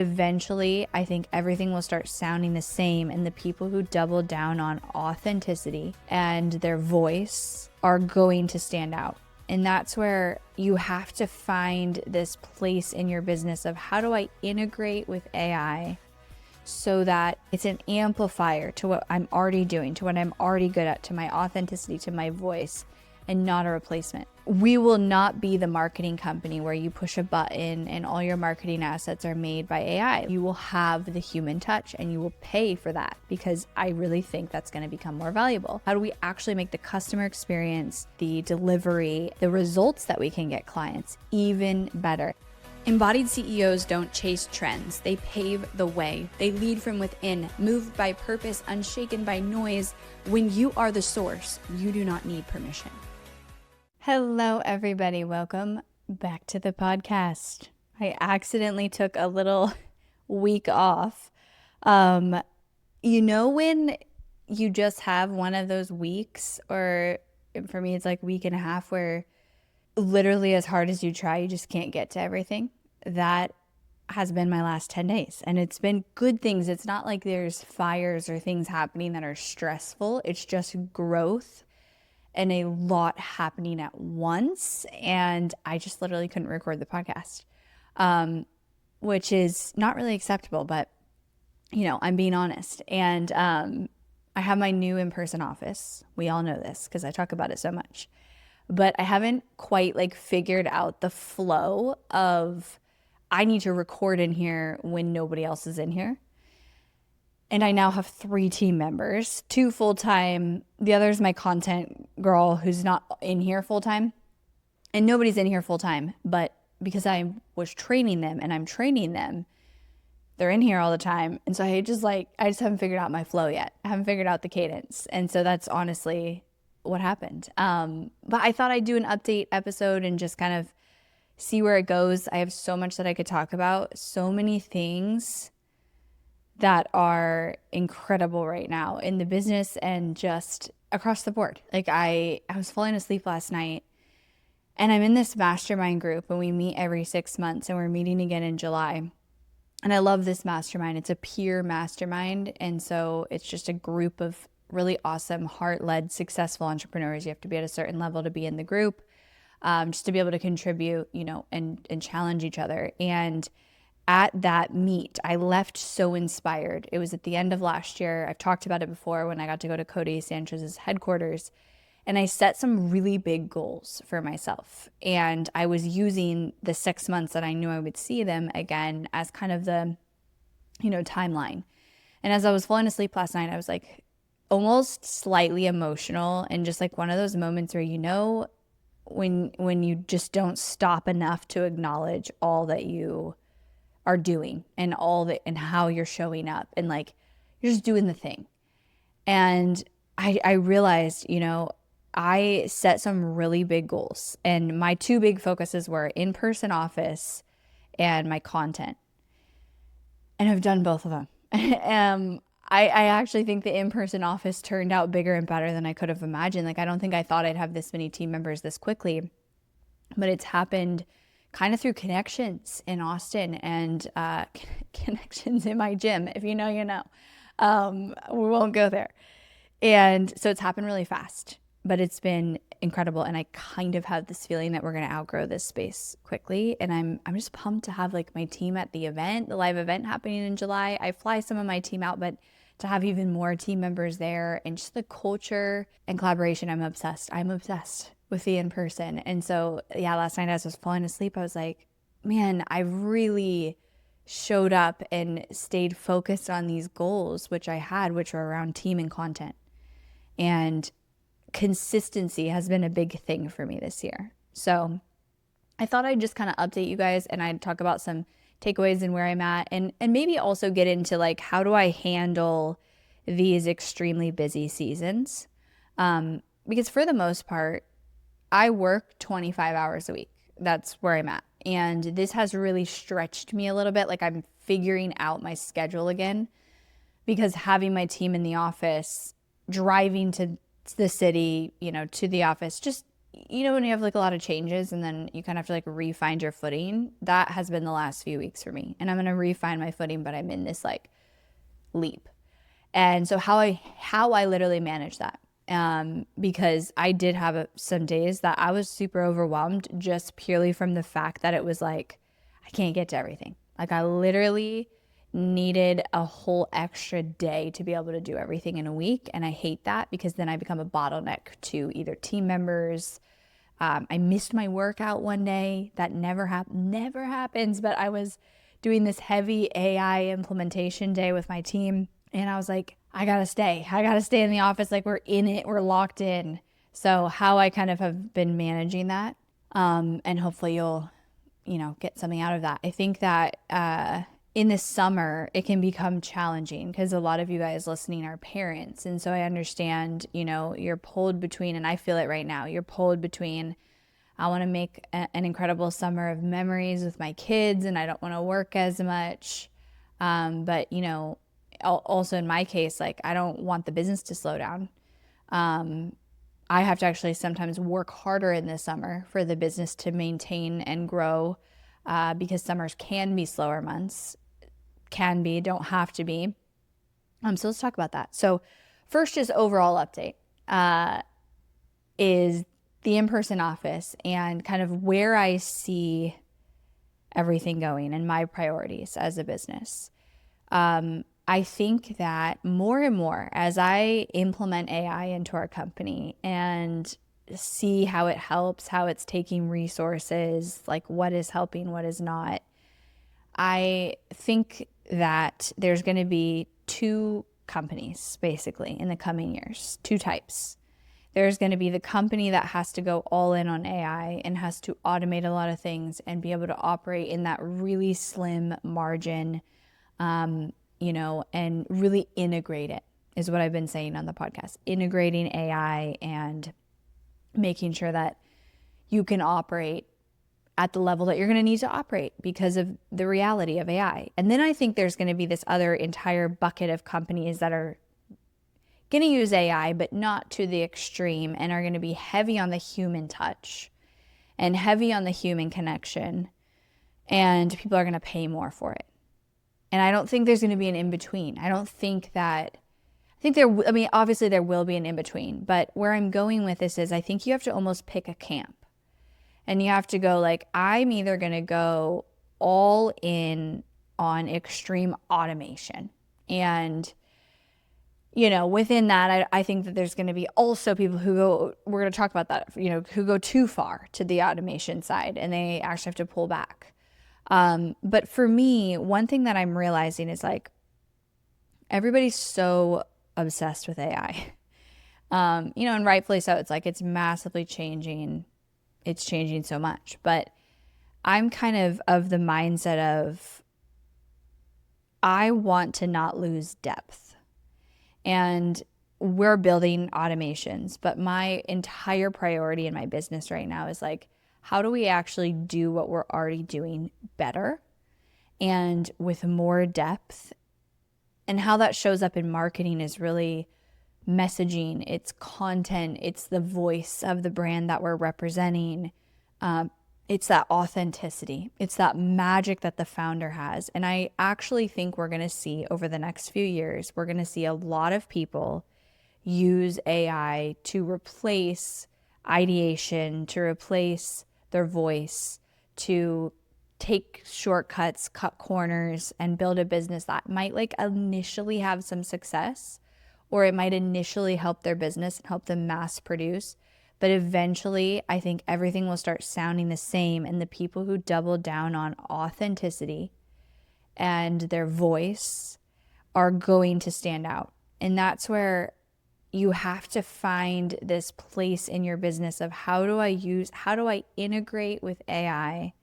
Eventually, I think everything will start sounding the same, and the people who double down on authenticity and their voice are going to stand out. And that's where you have to find this place in your business of how do I integrate with AI so that it's an amplifier to what I'm already doing, to what I'm already good at, to my authenticity, to my voice, and not a replacement. We will not be the marketing company where you push a button and all your marketing assets are made by AI. You will have the human touch and you will pay for that, because I really think that's going to become more valuable. How do we actually make the customer experience, the delivery, the results that we can get clients even better? Embodied CEOs don't chase trends. They pave the way. They lead from within, moved by purpose, unshaken by noise. When you are the source, you do not need permission. Hello, everybody. Welcome back to the podcast. I accidentally took a little week off. When you just have one of those weeks, or for me, it's like week and a half, where literally as hard as you try, you just can't get to everything. That has been my last 10 days. And it's been good things. It's not like there's fires or things happening that are stressful. It's just growth and a lot happening at once. And I just literally couldn't record the podcast, which is not really acceptable, but I'm being honest. And I have my new in-person office. We all know this because I talk about it so much. But I haven't quite figured out the flow of I need to record in here when nobody else is in here. And I now have 3 team members, 2 full-time. The other is my content girl who's not in here full-time. And nobody's in here full-time. But because I was training them and I'm training them, they're in here all the time. And so I just haven't figured out my flow yet. I haven't figured out the cadence. And so that's honestly what happened. But I thought I'd do an update episode and just kind of see where it goes. I have so much that I could talk about, so many things that are incredible right now in the business and just across the board. I was falling asleep last night, and I'm in this mastermind group, and we meet every 6 months, and we're meeting again in July. And I love this mastermind. It's a peer mastermind. And so it's just a group of really awesome, heart-led, successful entrepreneurs. You have to be at a certain level to be in the group, just to be able to contribute, and challenge each other. And at that meet, I left so inspired. It was at the end of last year. I've talked about it before when I got to go to Cody Sanchez's headquarters. And I set some really big goals for myself. And I was using the 6 months that I knew I would see them again as kind of the, timeline. And as I was falling asleep last night, I was almost slightly emotional, and just one of those moments where when you just don't stop enough to acknowledge all that you are doing and and how you're showing up, and you're just doing the thing. And I realized, I set some really big goals, and my 2 big focuses were in-person office and my content. And I've done both of them. I actually think the in-person office turned out bigger and better than I could have imagined. I don't think I thought I'd have this many team members this quickly, but it's happened kind of through connections in Austin and connections in my gym. If you know, you know. We won't go there. And so it's happened really fast, but it's been incredible. And I kind of have this feeling that we're going to outgrow this space quickly. And I'm just pumped to have my team at the event, the live event happening in July. I fly some of my team out, but to have even more team members there and just the culture and collaboration, I'm obsessed. I'm obsessed with the in-person. And so, last night as I was falling asleep, I was like, man, I really showed up and stayed focused on these goals, which were around team and content. And consistency has been a big thing for me this year. So I thought I'd just kind of update you guys, and I'd talk about some takeaways and where I'm at, and maybe also get into how do I handle these extremely busy seasons? Because for the most part, I work 25 hours a week. That's where I'm at. And this has really stretched me a little bit. I'm figuring out my schedule again, because having my team in the office, driving to the city, to the office, just when you have like a lot of changes and then you kind of have to like re-find your footing, that has been the last few weeks for me. And I'm going to re-find my footing, but I'm in this like leap. And so how I literally manage that, because I did have some days that I was super overwhelmed just purely from the fact that it was like, I can't get to everything. Like I literally needed a whole extra day to be able to do everything in a week. And I hate that because then I become a bottleneck to either team members. I missed my workout one day. That never happens, but I was doing this heavy AI implementation day with my team. And I was like, I gotta stay in the office. Like we're in it, we're locked in. So how I kind of have been managing that, and hopefully you'll, get something out of that. I think that, in the summer, it can become challenging because a lot of you guys listening are parents. And so I understand, you're pulled between, and I feel it right now, you're pulled between, I want to make an incredible summer of memories with my kids and I don't want to work as much. But, also in my case, like I don't want the business to slow down. I have to actually sometimes work harder in the summer for the business to maintain and grow, because summers can be slower months. Can be, don't have to be. So let's talk about that. So first, just overall update, is the in-person office and kind of where I see everything going and my priorities as a business. I think that more and more as I implement AI into our company and see how it helps, how it's taking resources, like what is helping, what is not, I think that there's going to be two companies basically in the coming years, two types. There's going to be the company that has to go all in on AI and has to automate a lot of things and be able to operate in that really slim margin, and really integrate it is what I've been saying on the podcast. Integrating AI and making sure that you can operate at the level that you're going to need to operate because of the reality of AI. And then I think there's going to be this other entire bucket of companies that are going to use AI, but not to the extreme, and are going to be heavy on the human touch and heavy on the human connection. And people are going to pay more for it. And I don't think there's going to be an in-between. Obviously there will be an in-between, but where I'm going with this is I think you have to almost pick a camp. And you have to go like, I'm either going to go all in on extreme automation. And, within that, I think that there's going to be also people who go, we're going to talk about that, who go too far to the automation side and they actually have to pull back. But for me, one thing that I'm realizing is like, everybody's so obsessed with AI, and rightfully so. It's like, it's massively changing. It's changing so much, but I'm kind of the mindset of, I want to not lose depth. And we're building automations, but my entire priority in my business right now is like, how do we actually do what we're already doing better and with more depth? And how that shows up in marketing is really messaging, it's content, it's the voice of the brand that we're representing. It's that authenticity. It's that magic that the founder has. And I actually think we're going to see over the next few years, we're going to see a lot of people use AI to replace ideation, to replace their voice, to take shortcuts, cut corners, and build a business that might like initially have some success, or it might initially help their business and help them mass produce. But eventually, I think everything will start sounding the same. And the people who double down on authenticity and their voice are going to stand out. And that's where you have to find this place in your business of how do I integrate with AI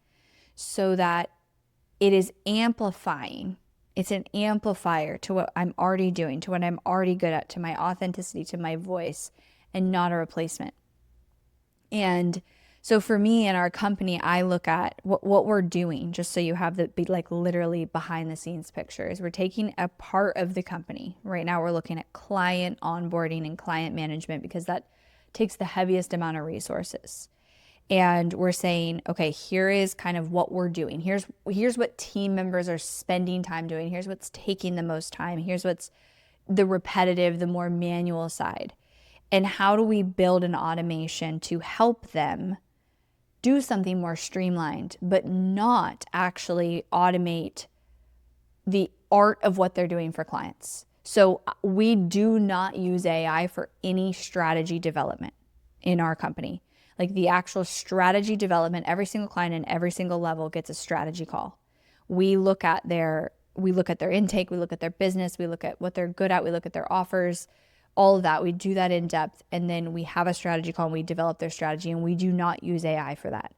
so that it is amplifying. It's an amplifier to what I'm already doing, to what I'm already good at, to my authenticity, to my voice, and not a replacement. And so for me and our company, I look at what we're doing, just so you have the like literally behind the scenes pictures. We're taking a part of the company. Right now we're looking at client onboarding and client management because that takes the heaviest amount of resources. And we're saying, okay, here is kind of what we're doing. Here's what team members are spending time doing. Here's what's taking the most time. Here's what's the repetitive, the more manual side. And how do we build an automation to help them do something more streamlined, but not actually automate the art of what they're doing for clients. So we do not use AI for any strategy development in our company. Like the actual strategy development, every single client and every single level gets a strategy call. We look at their intake, we look at their business, we look at what they're good at, we look at their offers, all of that. We do that in depth, and then we have a strategy call and we develop their strategy, and we do not use AI for that.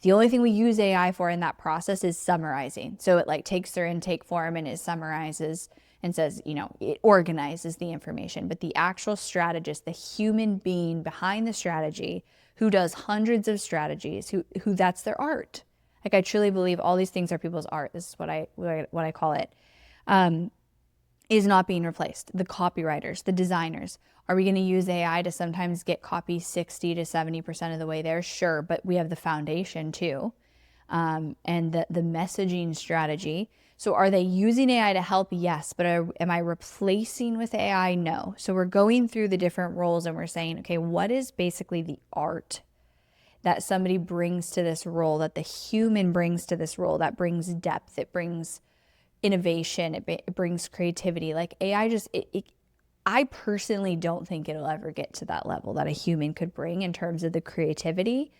The only thing we use AI for in that process is summarizing. So it like takes their intake form and it summarizes and says, it organizes the information. But the actual strategist, the human being behind the strategy, who does hundreds of strategies, who that's their art. Like I truly believe all these things are people's art. This is what I call it. Is not being replaced. The copywriters, the designers. Are we going to use AI to sometimes get copy 60 to 70% of the way there? Sure, but we have the foundation too, and the messaging strategy. So are they using AI to help? Yes, but am I replacing with AI? No. So we're going through the different roles and we're saying, okay, what is basically the art that somebody brings to this role, that the human brings to this role, that brings depth, it brings innovation, it brings creativity. Like AI I personally don't think it'll ever get to that level that a human could bring in terms of the creativity.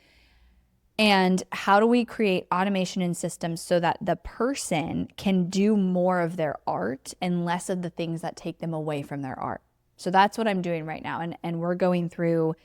And how do we create automation and systems so that the person can do more of their art and less of the things that take them away from their art? So that's what I'm doing right now. And we're going through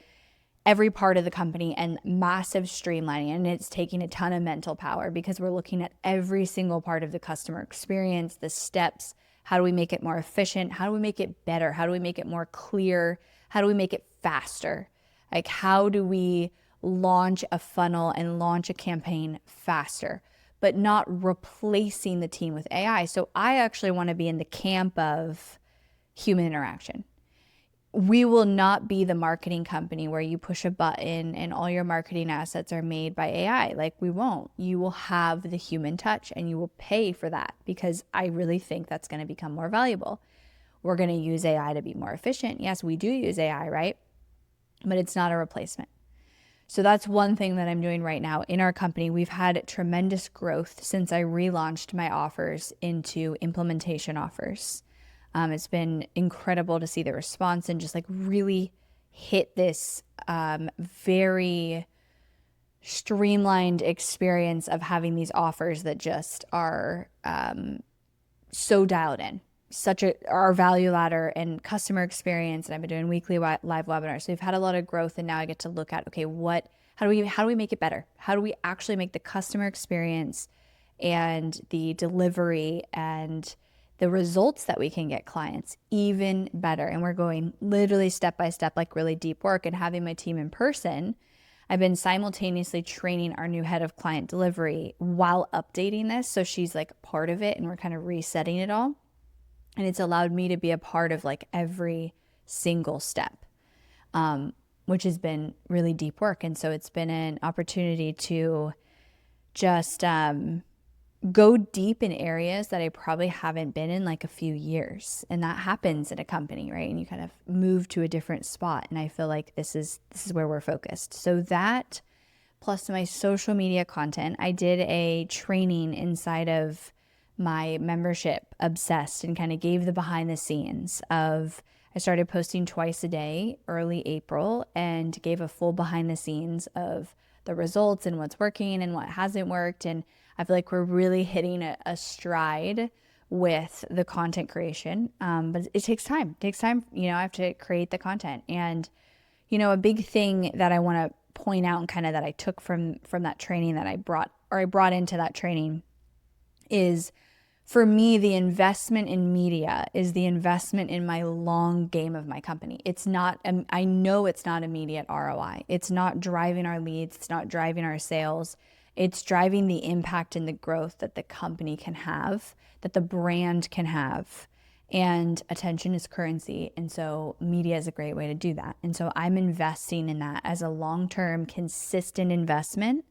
every part of the company and massive streamlining. And it's taking a ton of mental power because we're looking at every single part of the customer experience, the steps. How do we make it more efficient? How do we make it better? How do we make it more clear? How do we make it faster? Like, how do we launch a funnel and launch a campaign faster, but not replacing the team with AI? So I actually want to be in the camp of human interaction. We will not be the marketing company where you push a button and all your marketing assets are made by AI. Like, we won't. You will have the human touch and you will pay for that because I really think that's going to become more valuable. We're going to use AI to be more efficient. Yes, we do use AI, right? But it's not a replacement. So that's one thing that I'm doing right now in our company. We've had tremendous growth since I relaunched my offers into implementation offers. It's been incredible to see the response and just like really hit this very streamlined experience of having these offers that just are so dialed in. Our value ladder and customer experience, and I've been doing weekly live webinars. So we've had a lot of growth, and now I get to look at, okay, how do we make it better? How do we actually make the customer experience and the delivery and the results that we can get clients even better? And we're going literally step by step, like really deep work, and having my team in person. I've been simultaneously training our new head of client delivery while updating this. So she's like part of it and we're kind of resetting it all. And it's allowed me to be a part of like every single step, which has been really deep work. And so it's been an opportunity to just go deep in areas that I probably haven't been in like a few years. And that happens in a company, right? And you kind of move to a different spot. And I feel like this is where we're focused. So that plus my social media content, I did a training inside of my membership, Obsessed, and kind of gave the behind the scenes of, I started posting twice a day early April and gave a full behind the scenes of the results and what's working and what hasn't worked. And I feel like we're really hitting a stride with the content creation. But it takes time. It takes time. I have to create the content. And, a big thing that I want to point out and kind of that I took from that training that I brought into that training is, for me, the investment in media is the investment in my long game of my company. It's not, I know it's not immediate ROI. It's not driving our leads. It's not driving our sales. It's driving the impact and the growth that the company can have, that the brand can have. And attention is currency. And so media is a great way to do that. And so I'm investing in that as a long-term, consistent investment.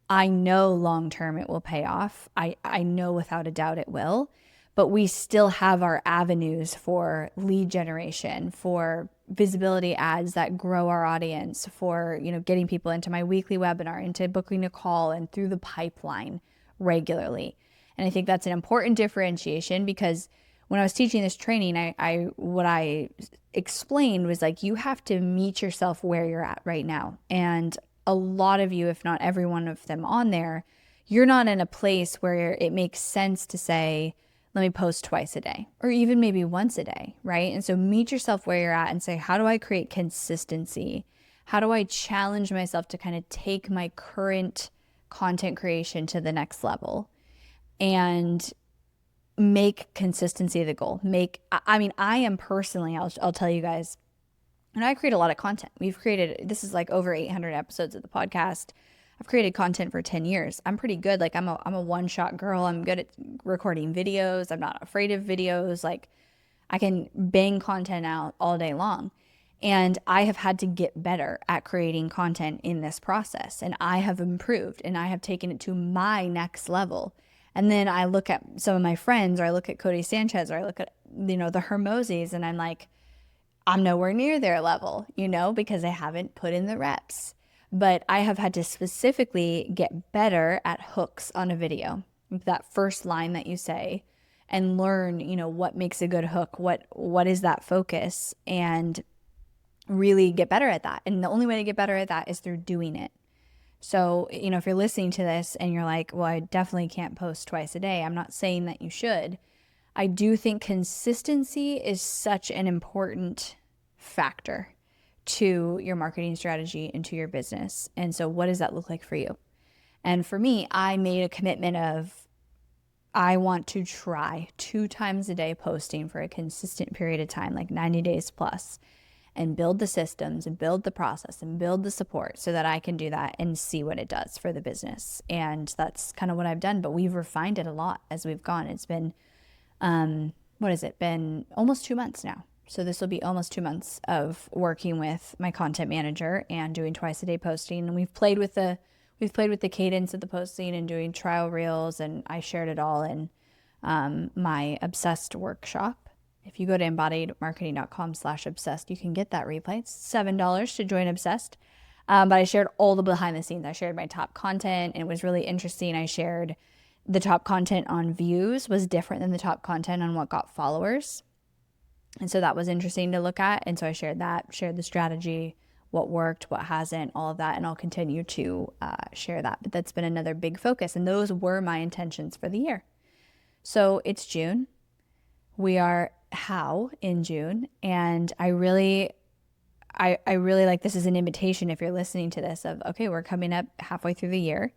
I know long-term it will pay off. I know without a doubt it will. But we still have our avenues for lead generation, for visibility ads that grow our audience, for, getting people into my weekly webinar, into booking a call and through the pipeline regularly. And I think that's an important differentiation, because when I was teaching this training, what I explained was like, you have to meet yourself where you're at right now. And a lot of you, if not every one of them on there, you're not in a place where it makes sense to say, let me post twice a day, or even maybe once a day, right? And so meet yourself where you're at and say, how do I create consistency? How do I challenge myself to kind of take my current content creation to the next level and make consistency the goal? I am personally, I'll tell you guys, and I create a lot of content. This is like over 800 episodes of the podcast. I've created content for 10 years. I'm pretty good. Like I'm a one-shot girl. I'm good at recording videos. I'm not afraid of videos. Like I can bang content out all day long. And I have had to get better at creating content in this process. And I have improved, and I have taken it to my next level. And then I look at some of my friends, or I look at Cody Sanchez, or I look at, the Hermoses, and I'm like, I'm nowhere near their level, because I haven't put in the reps. But I have had to specifically get better at hooks on a video, that first line that you say, and learn, what makes a good hook, what is that focus, and really get better at that. And the only way to get better at that is through doing it. So, if you're listening to this and you're like, well, I definitely can't post twice a day, I'm not saying that you should. I do think consistency is such an important factor to your marketing strategy and to your business. And so what does that look like for you? And for me, I made a commitment of, I want to try 2 times a day posting for a consistent period of time, like 90 days plus, and build the systems and build the process and build the support so that I can do that and see what it does for the business. And that's kind of what I've done, but we've refined it a lot as we've gone. It's been, been almost 2 months now. So this will be almost 2 months of working with my content manager and doing twice a day posting. And we've played with the cadence of the posting and doing trial reels. And I shared it all in my Obsessed workshop. If you go to embodiedmarketing.com/obsessed, you can get that replay. It's $7 to join Obsessed. But I shared all the behind the scenes. I shared my top content, and it was really interesting. I shared the top content on views was different than the top content on what got followers. And so that was interesting to look at. And so I shared that, shared the strategy, what worked, what hasn't, all of that. And I'll continue to share that. But that's been another big focus. And those were my intentions for the year. So it's June. We are in June. And I really like, this is an invitation, if you're listening to this, of, okay, we're coming up halfway through the year.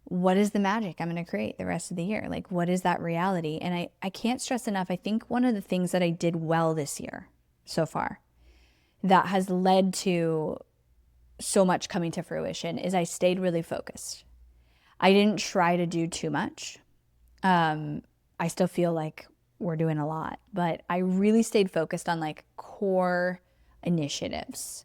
What is the magic I'm going to create the rest of the year? Like, what is that reality? And I can't stress enough, I think one of the things that I did well this year so far that has led to so much coming to fruition is I stayed really focused. I didn't try to do too much. I still feel like we're doing a lot, but I really stayed focused on like core initiatives.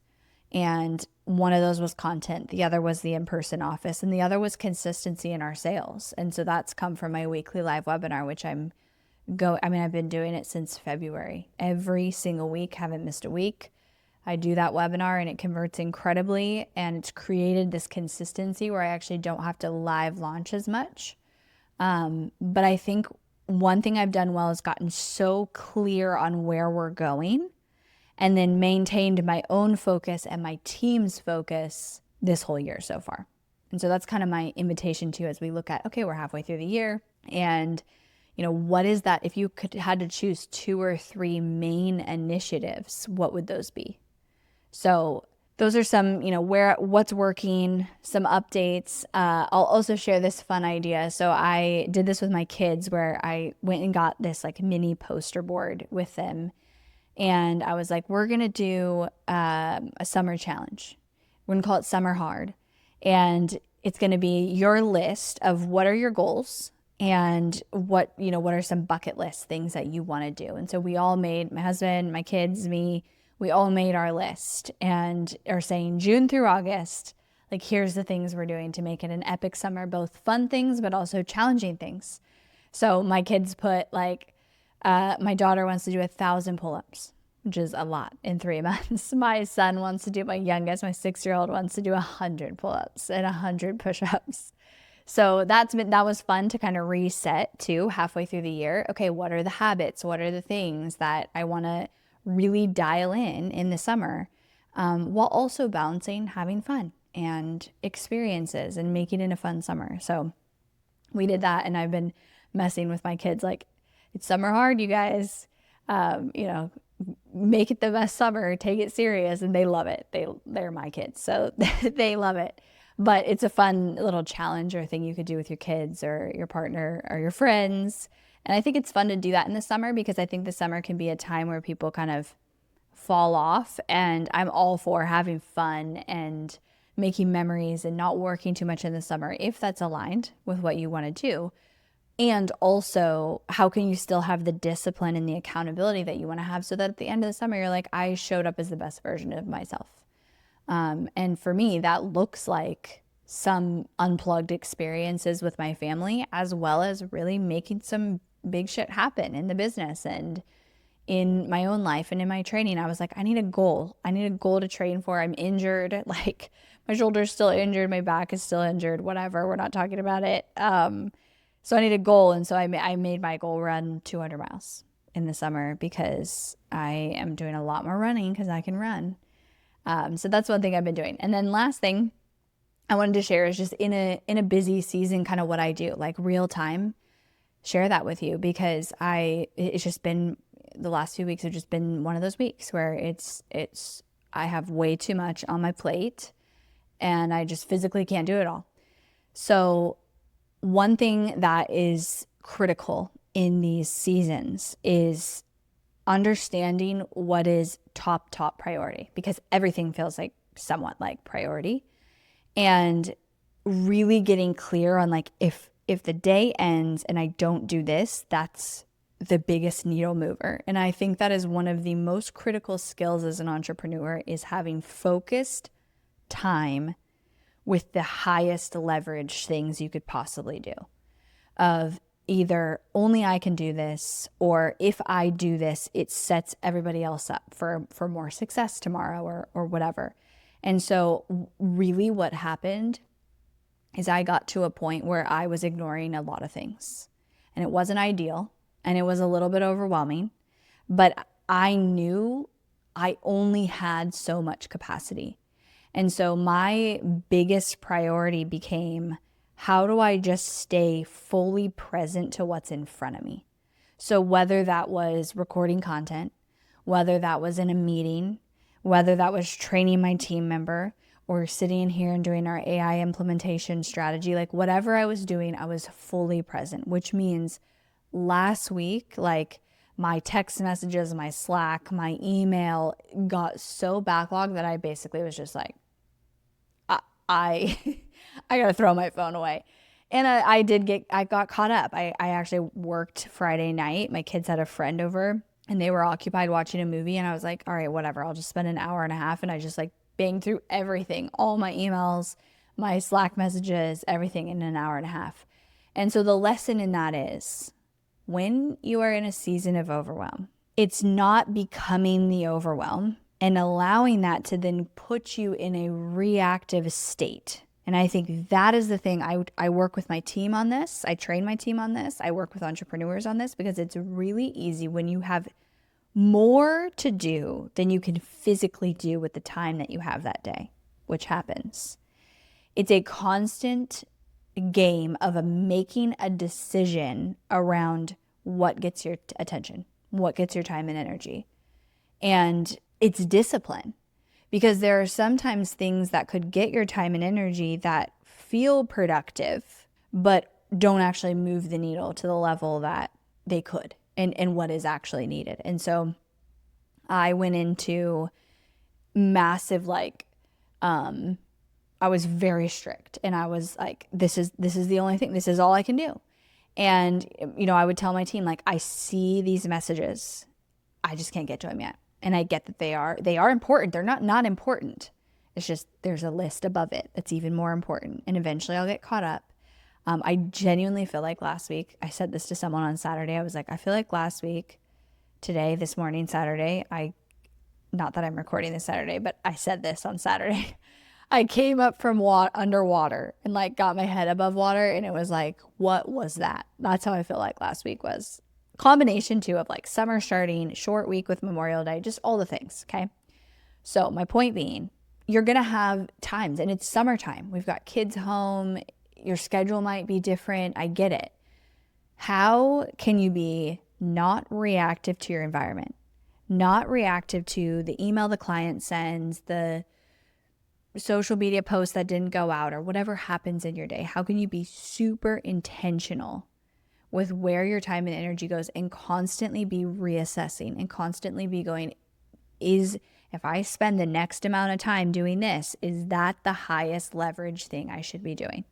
And one of those was content. The other was the in-person office. And the other was consistency in our sales. And so that's come from my weekly live webinar, which I've been doing it since February. Every single week, haven't missed a week. I do that webinar and it converts incredibly. And it's created this consistency where I actually don't have to live launch as much. But I think one thing I've done well is gotten so clear on where we're going, and then maintained my own focus and my team's focus this whole year so far. And so that's kind of my invitation to you as we look at, okay, we're halfway through the year. And, what is that? If you had to choose 2 or 3 main initiatives, what would those be? So those are some, what's working, some updates. I'll also share this fun idea. So I did this with my kids where I went and got this like mini poster board with them. And I was like, we're going to do a summer challenge. We're going to call it Summer Hard. And it's going to be your list of what are your goals and what are some bucket list things that you want to do. And so we all made, my husband, my kids, me, we all made our list and are saying June through August, like, here's the things we're doing to make it an epic summer, both fun things, but also challenging things. So my kids put like, my daughter wants to do 1,000 pull-ups, which is a lot in 3 months. My son wants to do, my youngest, my 6-year-old wants to do 100 pull-ups and 100 push-ups. So that was fun to kind of reset too halfway through the year. Okay, what are the habits? What are the things that I want to really dial in the summer, while also balancing having fun and experiences and making it a fun summer. So we did that, and I've been messing with my kids like, it's summer hard, you guys. Make it the best summer, take it serious, and they love it. They're my kids, so they love it. But it's a fun little challenge or thing you could do with your kids or your partner or your friends. And I think it's fun to do that in the summer, because I think the summer can be a time where people kind of fall off. And I'm all for having fun and making memories and not working too much in the summer, if that's aligned with what you want to do. And also, how can you still have the discipline and the accountability that you want to have, so that at the end of the summer, you're like, I showed up as the best version of myself. And for me, that looks like some unplugged experiences with my family, as well as really making some big shit happen in the business and in my own life and in my training. I was like, I need a goal. I need a goal to train for. I'm injured. Like, my shoulder's still injured. My back is still injured. Whatever. We're not talking about it. So I need a goal. And so I made my goal run 200 miles in the summer, because I am doing a lot more running because I can run. So that's one thing I've been doing. And then last thing I wanted to share is just in a busy season, kind of what I do, like real time, share that with you, because it's just been, the last few weeks have just been one of those weeks where I have way too much on my plate and I just physically can't do it all. So one thing that is critical in these seasons is understanding what is top priority, because everything feels like somewhat like priority, and really getting clear on like, if the day ends and I don't do this, that's the biggest needle mover. And I think that is one of the most critical skills as an entrepreneur, is having focused time with the highest leverage things you could possibly do, of either only I can do this, or if I do this, it sets everybody else up for more success tomorrow or whatever. And so really what happened is I got to a point where I was ignoring a lot of things, and it wasn't ideal and it was a little bit overwhelming, but I knew I only had so much capacity. And so my biggest priority became, how do I just stay fully present to what's in front of me? So whether that was recording content, whether that was in a meeting, whether that was training my team member, or sitting in here and doing our AI implementation strategy, like whatever I was doing, I was fully present, which means last week, like my text messages, my Slack, my email got so backlogged that I basically was just like, I gotta throw my phone away. And I got caught up. I actually worked Friday night. My kids had a friend over and they were occupied watching a movie. And I was like, all right, whatever. I'll just spend an hour and a half. And I just like banged through everything, all my emails, my Slack messages, everything in an hour and a half. And so the lesson in that is, when you are in a season of overwhelm, it's not becoming the overwhelm and allowing that to then put you in a reactive state. And I think that is the thing. I work with my team on this. I train my team on this. I work with entrepreneurs on this, because it's really easy when you have more to do than you can physically do with the time that you have that day, which happens. It's a constant game of making a decision around what gets your attention, what gets your time and energy. And it's discipline, because there are sometimes things that could get your time and energy that feel productive, but don't actually move the needle to the level that they could and what is actually needed. And so I went into massive, I was very strict, and I was like, this is the only thing, this is all I can do. And, I would tell my team, like, I see these messages. I just can't get to them yet. And I get that they are important. They're not important. It's just there's a list above it that's even more important. And eventually I'll get caught up. I genuinely feel like last week, I said this to someone on Saturday. I was like, I feel like last week, this morning, Saturday, not that I'm recording this Saturday, but I said this on Saturday. I came up from underwater and like got my head above water, and it was like, what was that? That's how I feel like last week was. Combination too of like summer starting, short week with Memorial Day, just all the things. Okay. So my point being, you're going to have times, and it's summertime. We've got kids home. Your schedule might be different. I get it. How can you be not reactive to your environment, not reactive to the email the client sends, the social media post that didn't go out, or whatever happens in your day? How can you be super intentional with where your time and energy goes, and constantly be reassessing and constantly be going, if I spend the next amount of time doing this, is that the highest leverage thing I should be doing?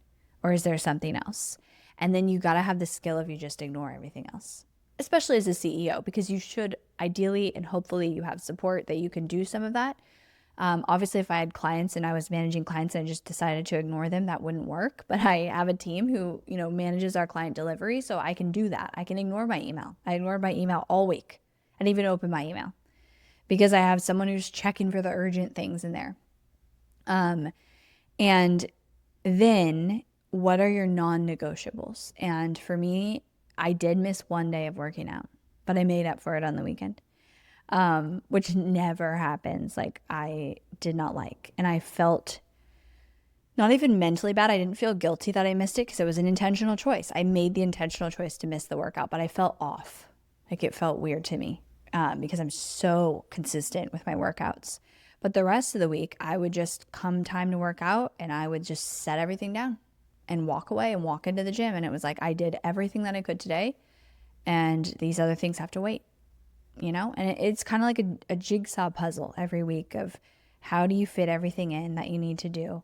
Or is there something else? And then you got to have the skill of you just ignore everything else, especially as a CEO, because you should ideally, and hopefully you have support that you can do some of that. Obviously, if I had clients and I was managing clients and I just decided to ignore them, that wouldn't work. But I have a team who, manages our client delivery, so I can do that. I can ignore my email. I ignored my email all week. I didn't even open my email because I have someone who's checking for the urgent things in there. And then what are your non-negotiables? And for me, I did miss one day of working out, but I made up for it on the weekend. Which never happens. Like, I did not like, and I felt not even mentally bad. I didn't feel guilty that I missed it because it was an intentional choice. I made the intentional choice to miss the workout, but I felt off. Like, it felt weird to me, because I'm so consistent with my workouts. But the rest of the week, I would just come time to work out and I would just set everything down and walk away and walk into the gym. And it was like, I did everything that I could today, and these other things have to wait. And it's kind of like a jigsaw puzzle every week of how do you fit everything in that you need to do.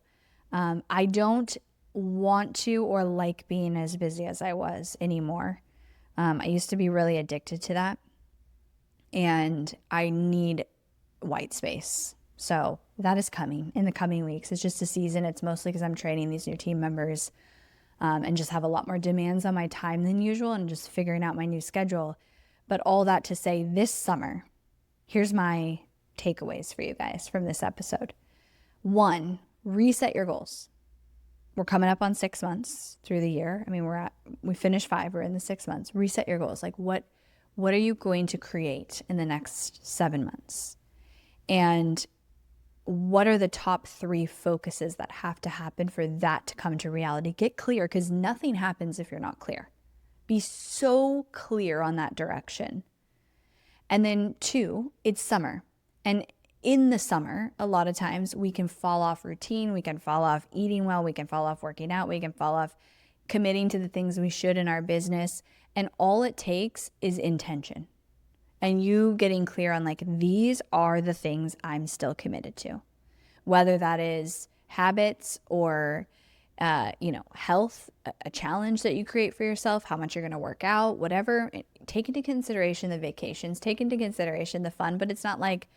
I don't want to or like being as busy as I was anymore. I used to be really addicted to that, and I need white space. So that is coming in the coming weeks. It's just a season. It's mostly because I'm training these new team members, and just have a lot more demands on my time than usual, and just figuring out my new schedule. But all that to say, this summer, here's my takeaways for you guys from this episode. 1, reset your goals. We're coming up on 6 months through the year. I mean, we finished 5, we're in the 6 months. Reset your goals. Like, what are you going to create in the next 7 months? And what are the top 3 focuses that have to happen for that to come to reality? Get clear, because nothing happens if you're not clear. Be so clear on that direction. And then 2, it's summer. And in the summer, a lot of times we can fall off routine. We can fall off eating well. We can fall off working out. We can fall off committing to the things we should in our business. And all it takes is intention. And you getting clear on, like, these are the things I'm still committed to. Whether that is habits or health, a challenge that you create for yourself, how much you're going to work out, whatever. Take into consideration the vacations, take into consideration the fun, but it's not like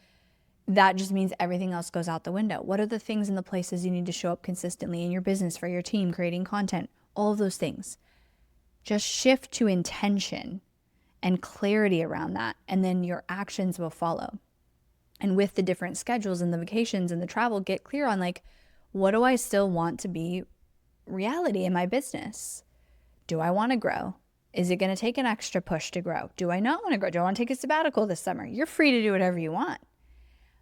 that just means everything else goes out the window. What are the things and the places you need to show up consistently in your business, for your team, creating content, all of those things? Just shift to intention and clarity around that, and then your actions will follow. And with the different schedules and the vacations and the travel, get clear on, like, what do I still want to be reality in my business? Do I want to grow? Is it going to take an extra push to grow? Do I not want to grow? Do I want to take a sabbatical this summer? You're free to do whatever you want.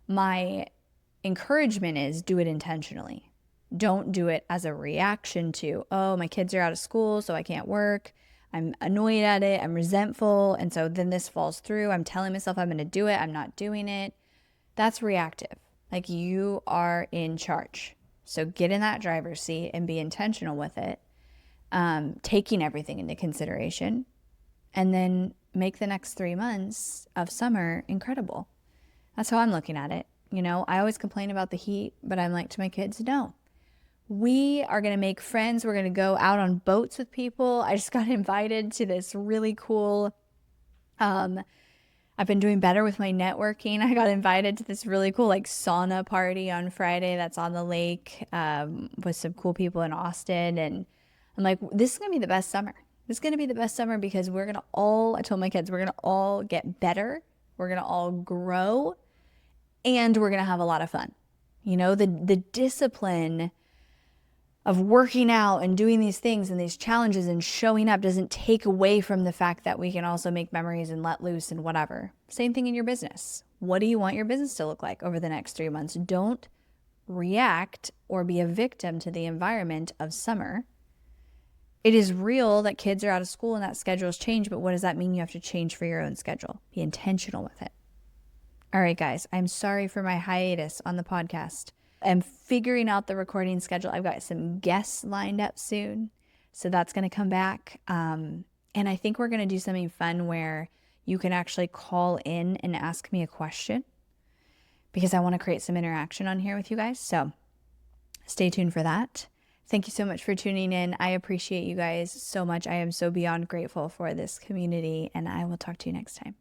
My encouragement is do it intentionally. Don't do it as a reaction to, oh, my kids are out of school, so I can't work. I'm annoyed at it. I'm resentful. And so then this falls through. I'm telling myself I'm going to do it. I'm not doing it. That's reactive. Like, you are in charge. So get in that driver's seat and be intentional with it, taking everything into consideration, and then make the next 3 months of summer incredible. That's how I'm looking at it. I always complain about the heat, but I'm like to my kids, no, We are going to make friends. We're going to go out on boats with people. I just got invited to this really cool, I've been doing better with my networking. I got invited to this really cool like sauna party on Friday that's on the lake, with some cool people in Austin. And I'm like, this is going to be the best summer. This is going to be the best summer because I told my kids, we're going to all get better. We're going to all grow, and we're going to have a lot of fun. You know, the discipline of working out and doing these things and these challenges and showing up doesn't take away from the fact that we can also make memories and let loose and whatever. Same thing in your business. What do you want your business to look like over the next 3 months? Don't react or be a victim to the environment of summer. It is real that kids are out of school and that schedules change, but what does that mean? You have to change for your own schedule. Be intentional with it. All right, guys, I'm sorry for my hiatus on the podcast. I'm figuring out the recording schedule. I've got some guests lined up soon, so that's going to come back. And I think we're going to do something fun where you can actually call in and ask me a question, because I want to create some interaction on here with you guys. So stay tuned for that. Thank you so much for tuning in. I appreciate you guys so much. I am so beyond grateful for this community, and I will talk to you next time.